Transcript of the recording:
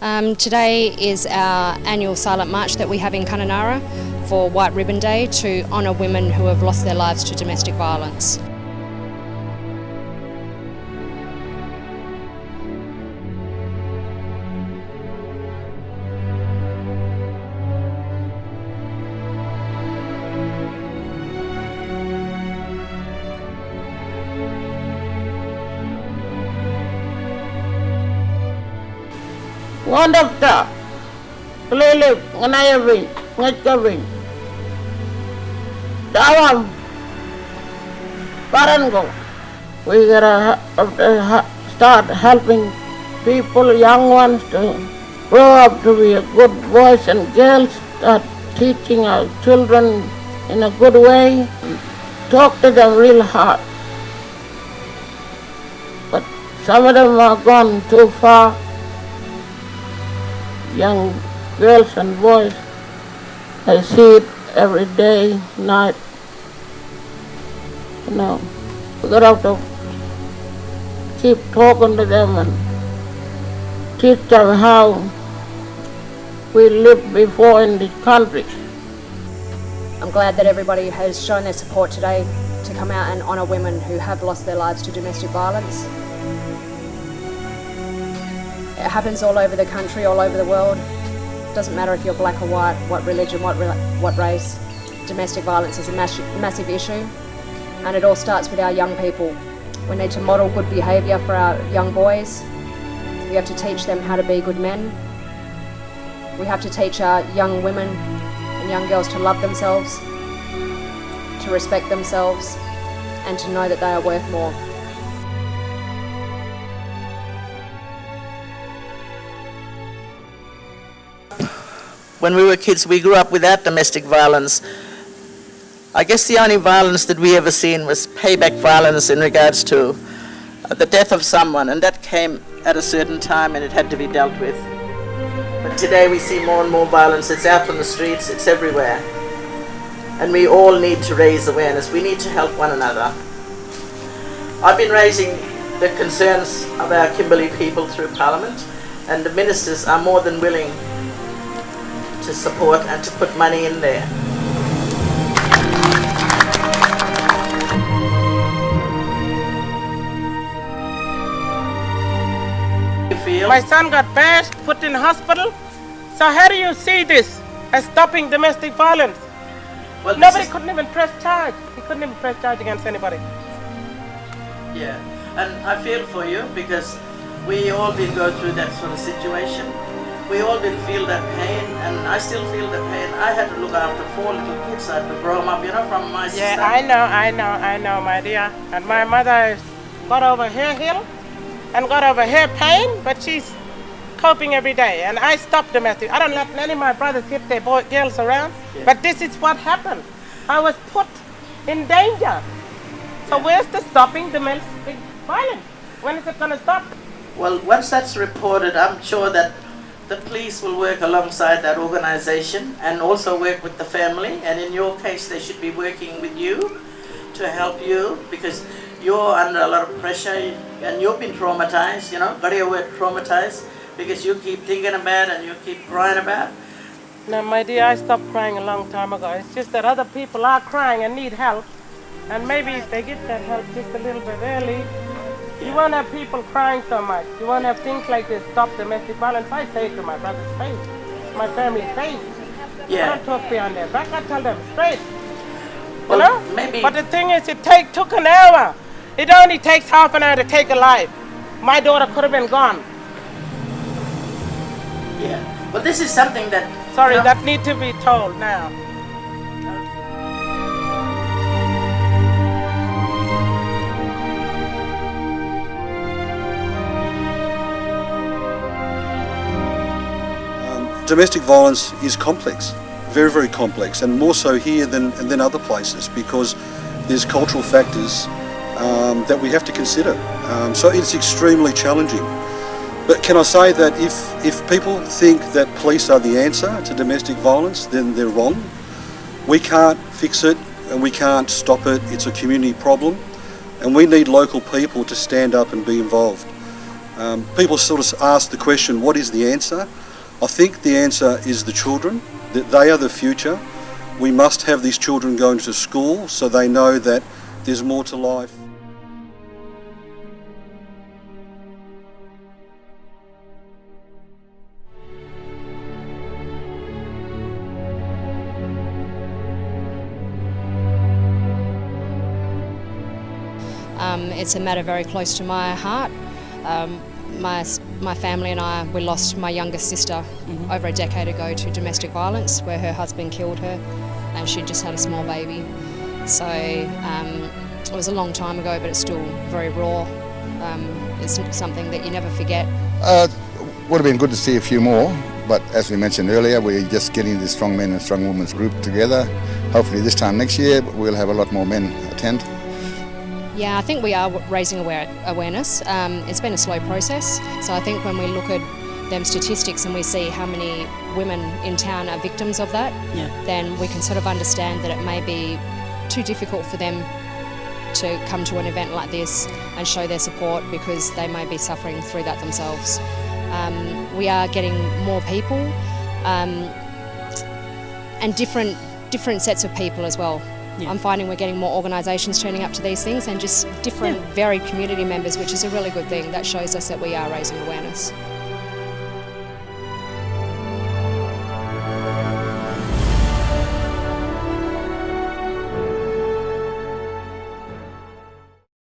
Today is our annual silent march that we have in Kununurra for White Ribbon Day to honour women who have lost their lives to domestic violence. Wonderful. Clearly, when I ring, Dawam, Parango. We gotta start helping people, young ones, to grow up to be a good boys and girls. Start teaching our children in a good way. Talk to them real hard. But some of them are gone too far. Young girls and boys, I see it every day, night. We gotta have to keep talking to them and teach them how we lived before in this country. I'm glad that everybody has shown their support today to come out and honour women who have lost their lives to domestic violence. It happens all over the country, all over the world. It doesn't matter if you're black or white, what religion, what race. Domestic violence is a massive issue, and it all starts with our young people. We need to model good behaviour for our young boys. We have to teach them how to be good men. We have to teach our young women and young girls to love themselves, to respect themselves, and to know that they are worth more. When we were kids, we grew up without domestic violence. I guess the only violence that we ever seen was payback violence in regards to the death of someone, and that came at a certain time and it had to be dealt with. But today we see more and more violence. It's out on the streets, it's everywhere. And we all need to raise awareness. We need to help one another. I've been raising the concerns of our Kimberley people through Parliament, and the ministers are more than willing to support and to put money in there. My son got bashed, put in hospital. So how do you see this as stopping domestic violence? Well, Nobody couldn't even press charge. He couldn't even press charge against anybody. Yeah, and I feel for you because we all been go through that sort of situation. We all did feel that pain, and I still feel the pain. I had to look after 4 little kids. I had to grow them up, from my sister. Yeah, I know, my dear. And my mother got over her hill and got over her pain, but she's coping every day. And I stopped domestic. I don't let any of my brothers hit their girls around. Yeah. But this is what happened. I was put in danger. So where's the stopping domestic violence? When is it going to stop? Well, once that's reported, I'm sure that the police will work alongside that organization and also work with the family, and in your case they should be working with you to help you because you're under a lot of pressure and you've been traumatized, got your word traumatized because you keep thinking about and you keep crying about. No, my dear, I stopped crying a long time ago. It's just that other people are crying and need help, and maybe if they get that help just a little bit early, you won't have people crying so much. You won't have things like this, stop domestic violence. I say it to my brother's face, my family's face. Yeah. I don't talk behind their back, I tell them straight. Well, maybe. But the thing is, it took an hour. It only takes half an hour to take a life. My daughter could have been gone. Yeah. Well, this is something that... Sorry, that needs to be told now. Domestic violence is complex, very, very complex, and more so here than other places because there's cultural factors that we have to consider. So it's extremely challenging. But can I say that if people think that police are the answer to domestic violence, then they're wrong. We can't fix it and we can't stop it. It's a community problem and we need local people to stand up and be involved. People sort of ask the question, what is the answer? I think the answer is the children, that they are the future. We must have these children going to school so they know that there's more to life. It's a matter very close to my heart. My family and I, we lost my youngest sister over a decade ago to domestic violence, where her husband killed her and she just had a small baby. So it was a long time ago, but it's still very raw. It's something that you never forget. Would have been good to see a few more, but as we mentioned earlier, we're just getting the Strong Men and Strong Women's group together. Hopefully this time next year we'll have a lot more men attend. Yeah, I think we are raising awareness. It's been a slow process, so I think when we look at them statistics and we see how many women in town are victims of that, then we can sort of understand that it may be too difficult for them to come to an event like this and show their support because they may be suffering through that themselves. We are getting more people and different sets of people as well. I'm finding we're getting more organisations turning up to these things and just different varied community members, which is a really good thing. That shows us that we are raising awareness.